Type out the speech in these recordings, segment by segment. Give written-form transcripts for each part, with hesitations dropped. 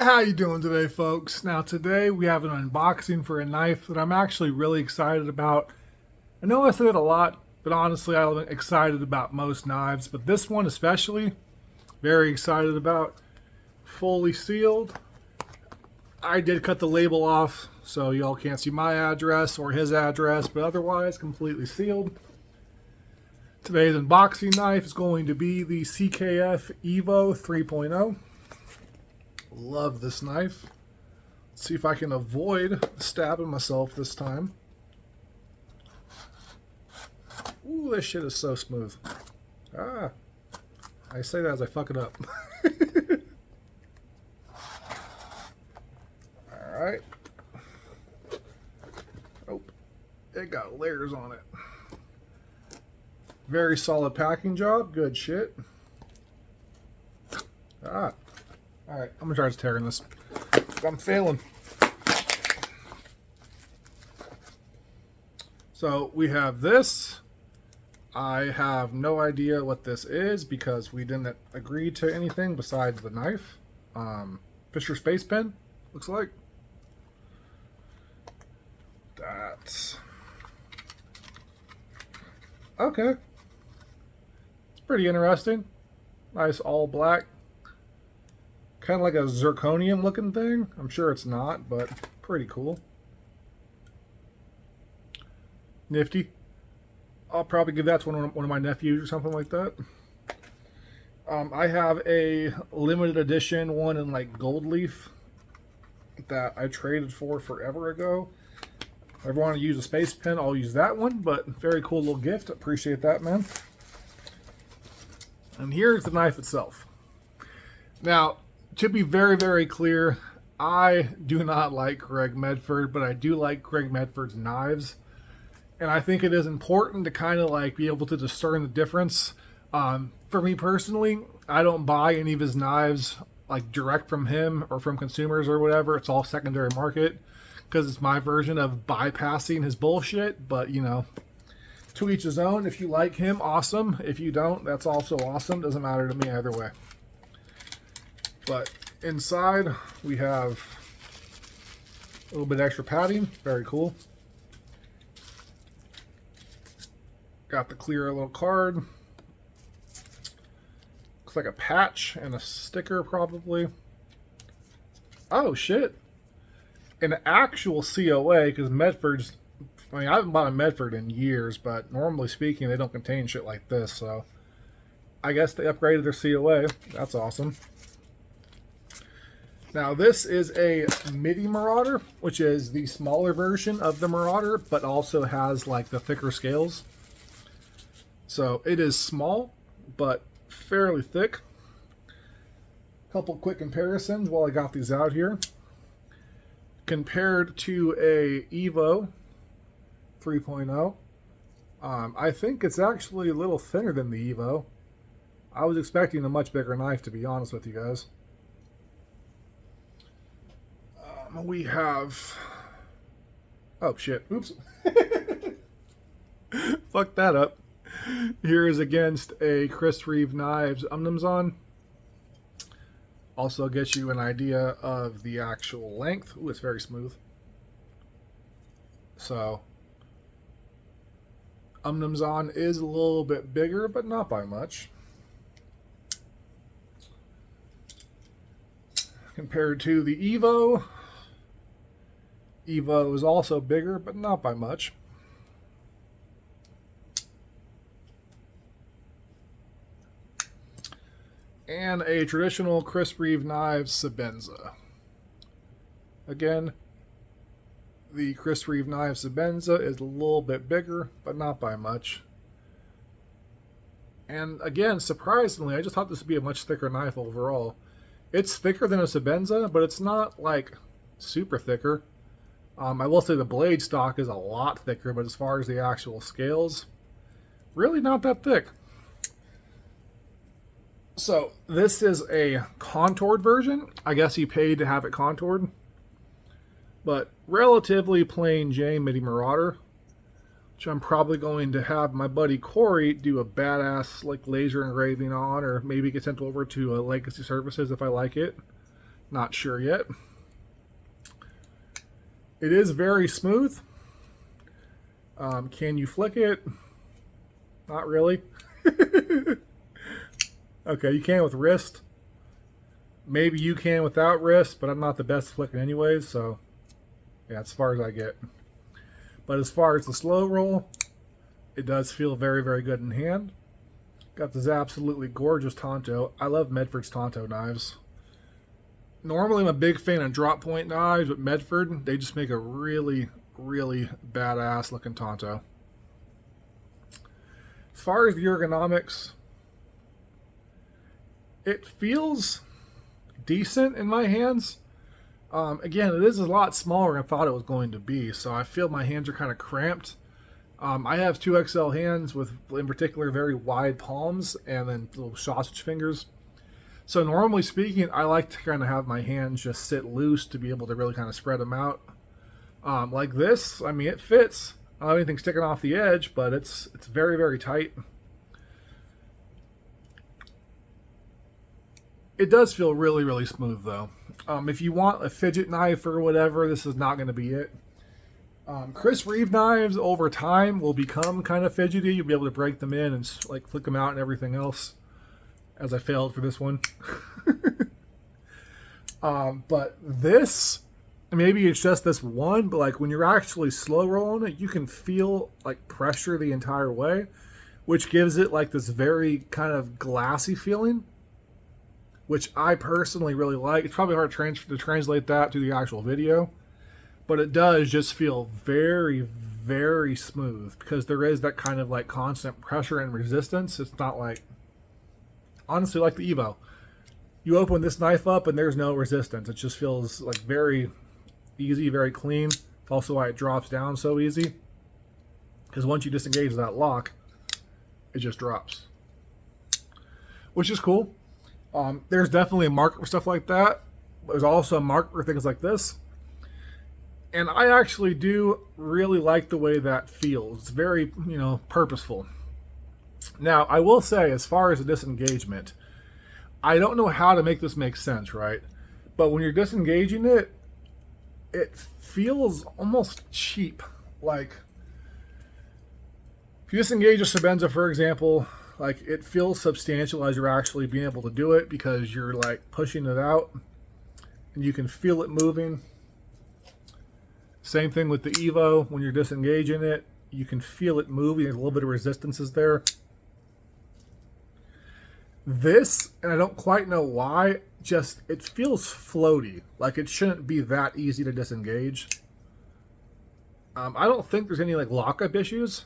How you doing today, folks? Now today we have an unboxing for a knife that I'm actually really excited about. I know I said it a lot, but honestly I'm excited about most knives, but this one especially, very excited about. Fully sealed. I did cut the label off so y'all can't see my address or his address, but otherwise completely sealed. Today's unboxing knife is going to be the CKF Evo 3.0. Love this knife. Let's see if I can avoid stabbing myself this time. Ooh, this shit is so smooth. Ah, I say that as I fuck it up. Alright. Oh, it got layers on it. Very solid packing job. Good shit. Ah. Alright, I'm gonna try tearing this. I'm failing. So we have this. I have no idea what this is because we didn't agree to anything besides the knife. Fisher Space Pen, looks like. That's okay. It's pretty interesting. Nice all black. Kind of like a zirconium looking thing. I'm sure it's not, but pretty cool. Nifty. I'll probably give that to one of my nephews or something like that. I have a limited edition one in like gold leaf that I traded for forever ago. If I ever want to use a space pen, I'll use that one, but very cool little gift. Appreciate that, man. And here's the knife itself. Now, to be very, very clear, I do not like Greg Medford, but I do like Greg Medford's knives. And I think it is important to kind of like be able to discern the difference. For me personally, I don't buy any of his knives like direct from him or from consumers or whatever. It's all secondary market because it's my version of bypassing his bullshit. But, you know, to each his own. If you like him, awesome. If you don't, that's also awesome. Doesn't matter to me either way. But inside we have a little bit extra padding. Very cool. Got the clear little card. Looks like a patch and a sticker probably. Oh shit. An actual COA, because Medford's, I mean, I haven't bought a Medford in years, but normally speaking they don't contain shit like this, so I guess they upgraded their COA. That's awesome. Now this is a Midi Marauder, which is the smaller version of the Marauder, but also has like the thicker scales. So it is small, but fairly thick. Couple quick comparisons while I got these out here. Compared to a Evo 3.0, I think it's actually a little thinner than the Evo. I was expecting a much bigger knife, to be honest with you guys. We have... Oh, shit. Oops. Fuck that up. Here is against a Chris Reeve Knives Umnumzon. Also gets you an idea of the actual length. Ooh, it's very smooth. So, Umnumzon is a little bit bigger, but not by much. Compared to the Evo, Evo is also bigger, but not by much. And a traditional Chris Reeve Knives Sebenza. Again, the Chris Reeve Knives Sebenza is a little bit bigger, but not by much. And again, surprisingly, I just thought this would be a much thicker knife overall. It's thicker than a Sebenza, but it's not like super thicker. I will say the blade stock is a lot thicker, but as far as the actual scales, really not that thick. So this is a contoured version. I guess you paid to have it contoured. But relatively plain Jane Midi Marauder, which I'm probably going to have my buddy Corey do a badass like laser engraving on, or maybe get sent over to Legacy Services if I like it. Not sure yet. It is very smooth. Can you flick it? Not really. Okay, you can with wrist. Maybe you can without wrist, but I'm not the best flicking anyways, so yeah, as far as I get. But as far as the slow roll, it does feel very, very good in hand. Got this absolutely gorgeous Tonto. I love Medford's Tonto knives. Normally I'm a big fan of drop point knives, but Medford, they just make a really, really badass looking Tonto. As far as the ergonomics, it feels decent in my hands. Again, it is a lot smaller than I thought it was going to be, so I feel my hands are kind of cramped. I have 2XL hands with, in particular, very wide palms and then little sausage fingers. So normally speaking, I like to kind of have my hands just sit loose to be able to really kind of spread them out. Like this, I mean, it fits. I don't have anything sticking off the edge, but it's very, very tight. It does feel really, really smooth, though. If you want a fidget knife or whatever, this is not going to be it. Chris Reeve knives over time will become kind of fidgety. You'll be able to break them in and like flick them out and everything else, as I failed for this one. But this, maybe it's just this one, but like when you're actually slow rolling it, you can feel like pressure the entire way, which gives it like this very kind of glassy feeling, which I personally really like. It's probably hard to translate that to the actual video, but it does just feel very, very smooth because there is that kind of like constant pressure and resistance. It's not like, honestly, like the Evo. You open this knife up and there's no resistance. It just feels like very easy, very clean. It's also why it drops down so easy, because once you disengage that lock, it just drops, which is cool. There's definitely a market for stuff like that. There's also a market for things like this. And I actually do really like the way that feels. It's very, purposeful. Now, I will say, as far as the disengagement, I don't know how to make this make sense, right? But when you're disengaging it, it feels almost cheap. Like, if you disengage a Sebenza, for example, like it feels substantial as you're actually being able to do it because you're like pushing it out and you can feel it moving. Same thing with the Evo. When you're disengaging it, you can feel it moving. There's a little bit of resistances there. This, and I don't quite know why, just it feels floaty. Like it shouldn't be that easy to disengage. I don't think there's any like lockup issues.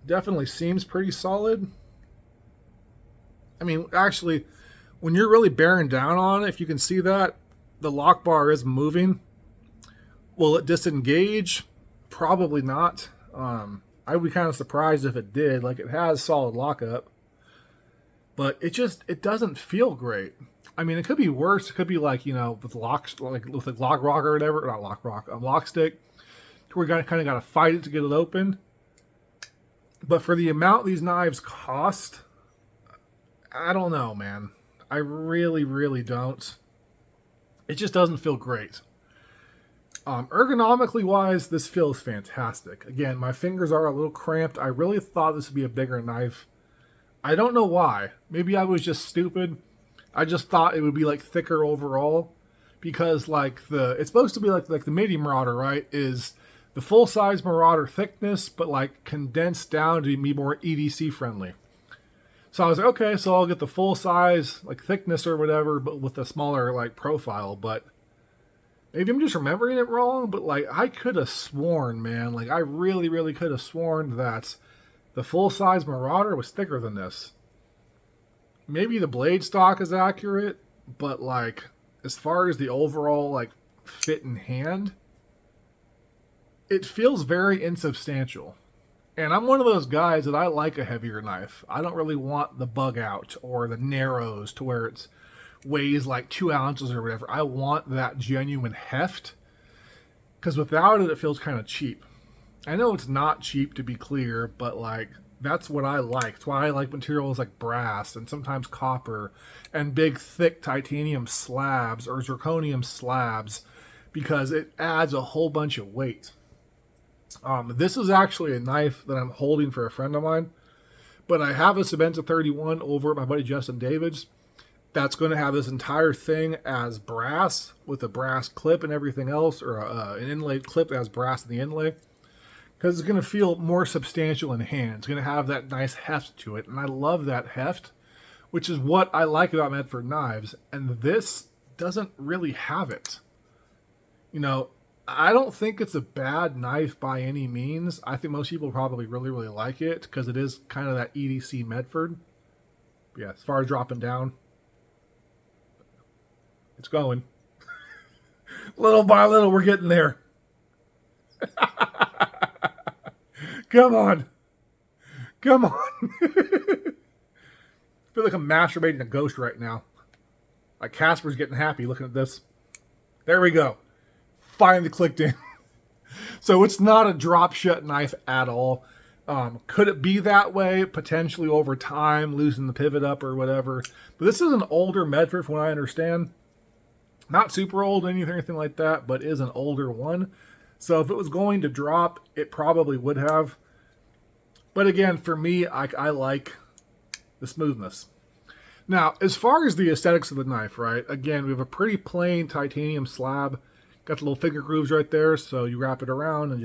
Definitely seems pretty solid. I mean, actually, when you're really bearing down on it, if you can see that, the lock bar is moving. Will it disengage? Probably not. I would be kind of surprised if it did. Like, it has solid lockup. But it doesn't feel great. I mean, it could be worse. It could be like, with lock rock or whatever. Not lock rock, lock stick. Where you kind of got to fight it to get it open. But for the amount these knives cost, I don't know, man. I really, really don't. It just doesn't feel great. Ergonomically wise, this feels fantastic. Again, my fingers are a little cramped. I really thought this would be a bigger knife. I don't know why. Maybe I was just stupid. I just thought it would be like thicker overall, because like it's supposed to be like the Midi Marauder, right? Is the full size Marauder thickness, but like condensed down to be more EDC friendly. So I was like, okay, so I'll get the full size like thickness or whatever, but with a smaller like profile. But maybe I'm just remembering it wrong, but like I could have sworn, man, like I really, really could have sworn that the full-size Marauder was thicker than this. Maybe the blade stock is accurate, but like as far as the overall like fit in hand, it feels very insubstantial. And I'm one of those guys that I like a heavier knife. I don't really want the bug out or the narrows to where it weighs like 2 ounces or whatever. I want that genuine heft, because without it, it feels kind of cheap. I know it's not cheap, to be clear, but like That's what I like. That's why I like materials like brass and sometimes copper and big, thick titanium slabs or zirconium slabs because it adds a whole bunch of weight. This is actually a knife that I'm holding for a friend of mine, but I have a Sabenta 31 over at my buddy Justin David's that's going to have this entire thing as brass with a brass clip and everything else, or an inlaid clip that has brass in the inlay, because it's going to feel more substantial in hand. It's going to have that nice heft to it, and I love that heft, which is what I like about Medford knives, and this doesn't really have it. You know, I don't think it's a bad knife by any means. I think most people probably really, really like it because it is kind of that EDC Medford. Yeah, as far as dropping down, it's going. Little by little, we're getting there. Come on. Come on. I feel like I'm masturbating a ghost right now. Like Casper's getting happy looking at this. There we go. Finally clicked in. So it's not a drop shut knife at all. Could it be that way? Potentially over time, losing the pivot up or whatever. But this is an older Medford from what I understand. Not super old, anything like that, but is an older one. So if it was going to drop, it probably would have. But again, for me, I like the smoothness. Now, as far as the aesthetics of the knife, right? Again, we have a pretty plain titanium slab. Got the little finger grooves right there, so you wrap it around and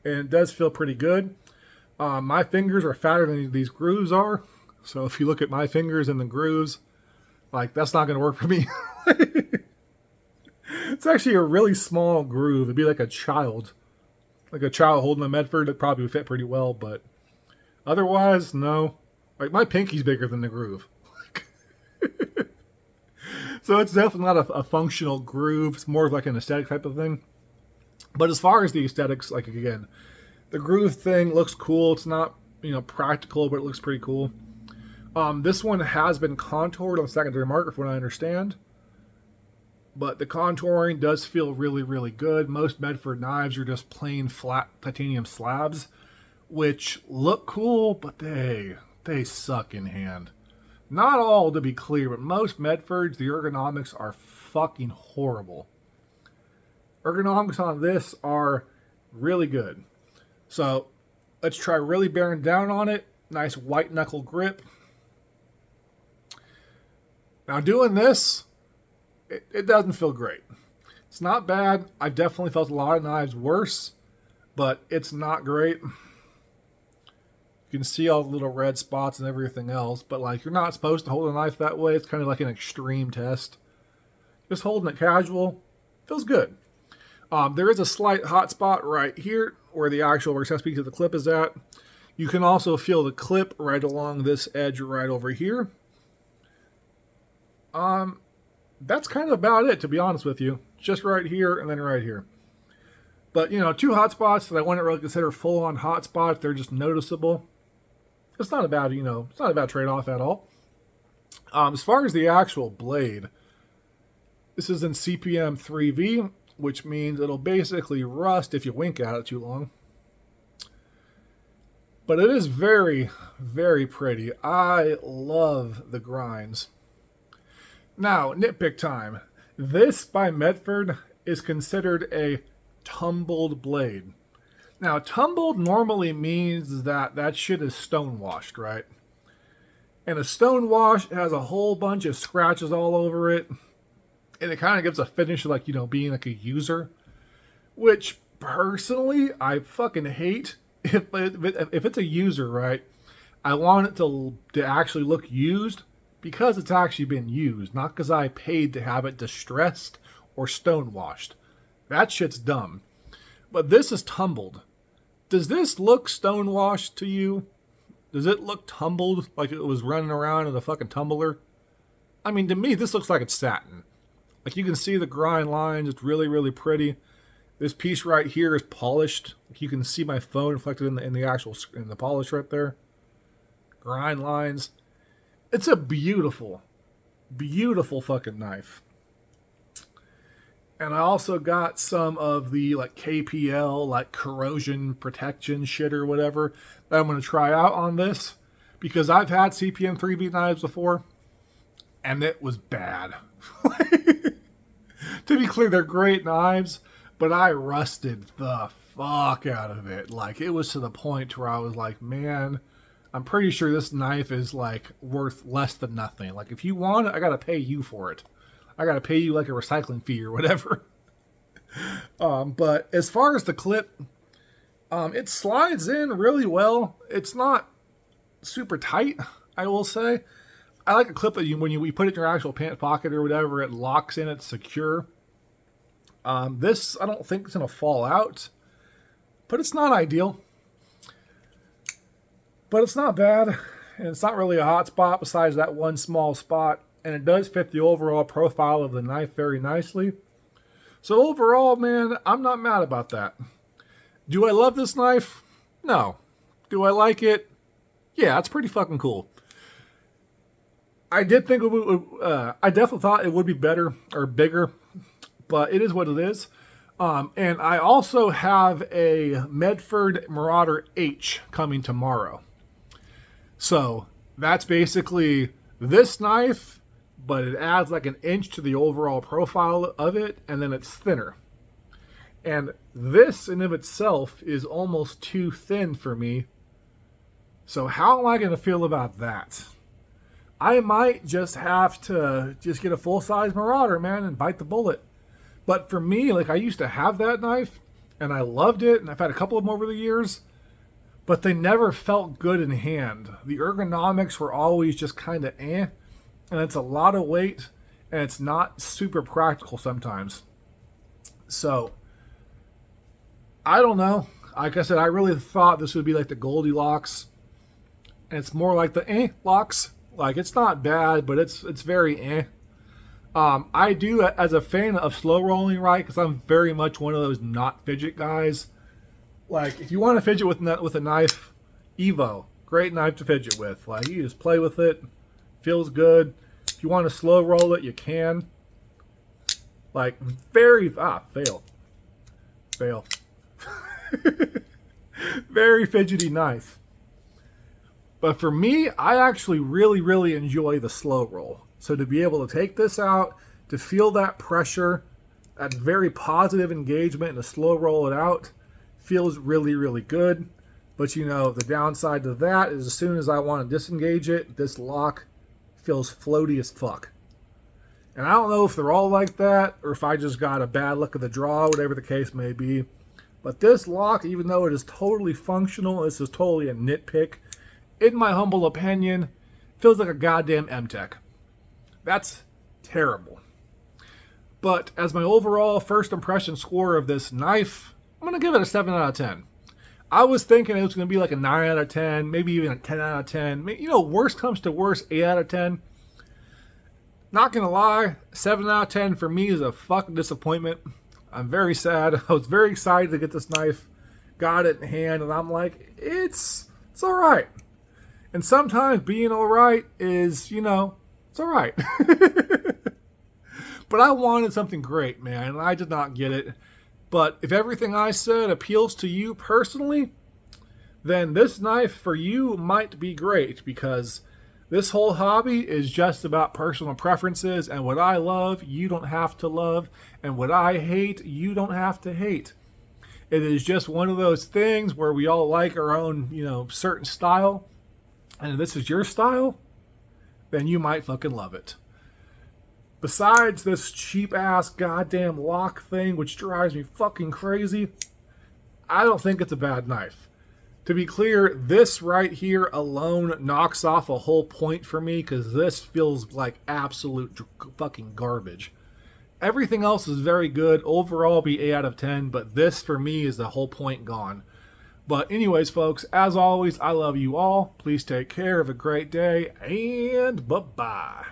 it does feel pretty good. My fingers are fatter than these grooves are. So if you look at my fingers and the grooves, like that's not going to work for me. It's actually a really small groove. It'd be like a child holding a Medford. It probably would fit pretty well, but otherwise, no. Like my pinky's bigger than the groove. So it's definitely not a functional groove. It's more of like an aesthetic type of thing. But as far as the aesthetics, like again, the groove thing looks cool. It's not, practical, but it looks pretty cool. This one has been contoured on the secondary market from what I understand. But the contouring does feel really, really good. Most Medford knives are just plain flat titanium slabs, which look cool, but they suck in hand. Not all, to be clear, but most Medfords, the ergonomics are fucking horrible. Ergonomics on this are really good. So let's try really bearing down on it. Nice white knuckle grip. Now doing this, it doesn't feel great. It's not bad. I've definitely felt a lot of knives worse, but it's not great. You can see all the little red spots and everything else, but like you're not supposed to hold a knife that way. It's kind of like an extreme test. Just holding it casual feels good. There is a slight hot spot right here where the actual accessory to the clip is at. You can also feel the clip right along this edge right over here. That's kind of about it, to be honest with you. Just right here and then right here. But, two hot spots that I wouldn't really consider full-on hot spots. They're just noticeable. It's not a bad, it's not a bad trade-off at all. As far as the actual blade, this is in CPM 3V, which means it'll basically rust if you wink at it too long. But it is very, very pretty. I love the grinds. Now, nitpick time. This by Medford is considered a tumbled blade. Now, tumbled normally means that shit is stone-washed, right? And a stone wash has a whole bunch of scratches all over it. And it kind of gives a finish of like, being like a user. Which, personally, I fucking hate. If it's a user, right? I want it to actually look used because it's actually been used. Not because I paid to have it distressed or stone-washed. That shit's dumb. But this is tumbled. Does this look stone-washed to you? Does it look tumbled like it was running around in a fucking tumbler? I mean, to me, this looks like it's satin. Like, you can see the grind lines. It's really, really pretty. This piece right here is polished. You can see my phone reflected in the polish right there. Grind lines. It's a beautiful, beautiful fucking knife. And I also got some of the like KPL, like corrosion protection shit or whatever that I'm going to try out on this, because I've had CPM 3B knives before and it was bad. To be clear, they're great knives, but I rusted the fuck out of it. Like, it was to the point where I was like, man, I'm pretty sure this knife is like worth less than nothing. Like, if you want it, I gotta pay you for it. I gotta pay you like a recycling fee or whatever. But as far as the clip, it slides in really well. It's not super tight, I will say. I like a clip that when you put it in your actual pant pocket or whatever, it locks in, it's secure. This, I don't think it's going to fall out, but it's not ideal. But it's not bad, and it's not really a hot spot besides that one small spot, and it does fit the overall profile of the knife very nicely. So overall, man, I'm not mad about that. Do I love this knife? No. Do I like it? Yeah, it's pretty fucking cool. I did think I definitely thought it would be better or bigger, but it is what it is. And I also have a Medford Marauder H coming tomorrow. So that's basically this knife, but it adds like an inch to the overall profile of it, and then it's thinner. And this in of itself is almost too thin for me. So how am I going to feel about that? I might just have to just get a full-size Marauder, man, and bite the bullet. But for me, like, I used to have that knife, and I loved it, and I've had a couple of them over the years, but they never felt good in hand. The ergonomics were always just kind of and it's a lot of weight, and it's not super practical sometimes. So, I don't know. Like I said, I really thought this would be like the Goldilocks, and it's more like the locks. Like, it's not bad, but it's very I do, as a fan of slow rolling, right, because I'm very much one of those not fidget guys. Like, if you want to fidget with a knife, Evo, great knife to fidget with. Like, you just play with it, feels good. If you want to slow roll it, you can. Like, fail. Very fidgety knife. But for me, I actually really, really enjoy the slow roll. So to be able to take this out, to feel that pressure, that very positive engagement, and to slow roll it out, feels really, really good. But you know, the downside to that is as soon as I want to disengage it, this lock feels floaty as fuck. And I don't know if they're all like that, or if I just got a bad luck of the draw, whatever the case may be. But this lock, even though it is totally functional, this is totally a nitpick, in my humble opinion, feels like a goddamn M-Tech. That's terrible. But as my overall first impression score of this knife, I'm going to give it a 7 out of 10. I was thinking it was going to be like a 9 out of 10, maybe even a 10 out of 10. You know, worst comes to worst, 8 out of 10. Not going to lie, 7 out of 10 for me is a fucking disappointment. I'm very sad. I was very excited to get this knife, got it in hand, and I'm like, it's all right. And sometimes being all right is, you know, it's all right. But I wanted something great, man, and I did not get it. But if everything I said appeals to you personally, then this knife for you might be great, because this whole hobby is just about personal preferences, and what I love, you don't have to love, and what I hate, you don't have to hate. It is just one of those things where we all like our own, you know, certain style, and if this is your style, then you might fucking love it. Besides this cheap-ass goddamn lock thing, which drives me fucking crazy, I don't think it's a bad knife. To be clear, this right here alone knocks off a whole point for me, because this feels like absolute fucking garbage. Everything else is very good. Overall, be 8 out of 10, but this for me is the whole point gone. But anyways, folks, as always, I love you all. Please take care. Have a great day, and bye-bye.